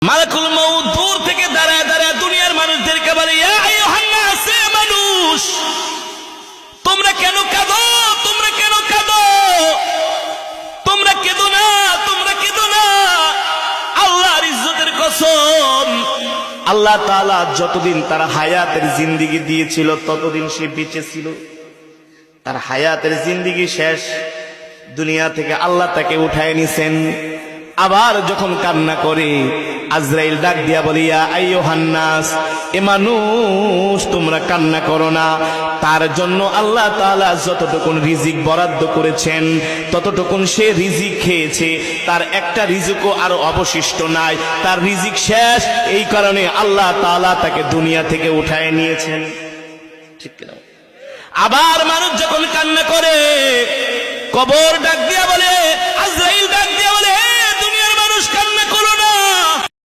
মালাকুল মউত দূর থেকে দাঁড়ায় দাঁড়ায় দুনিয়ার মানুষদেরকে বলে, ইয়া আইয়ুহান নাস, মানুষ তোমরা কেন কাঁদো, তোমরা কেন কাঁদো, তোমরা কেঁদো না, তোমরা কেঁদো না। আল্লাহর ইজ্জতের কসম, আল্লাহ তাআলা যতদিন তার হায়াতের জিন্দেগি দিয়েছিল ততদিন সে বেঁচে ছিল। তার হায়াতের জিন্দেগি শেষ, দুনিয়া থেকে আল্লাহ তাকে উঠায় নিছেন। আবার যখন কান্না করে আজরাইল ডাক দিয়া বলে, ইয়া আইয়ুহান নাস, এ মানুষ তোমরা কান্না করো না। তার জন্য আল্লাহ তাআলা যতটুকুন রিজিক বরাদ্দ করেছেন ততটুকুন সে রিজিক খেয়েছে, তার একটা রিজিকও আর অবশিষ্ট নাই, তার রিজিক শেষ। এই কারণে আল্লাহ তাআলা তাকে দুনিয়া থেকে উঠায় নিয়েছেন। ঠিক কিনা? আবার মানুষ যখন কান্না করে, কবর ডাক দিয়া বলে,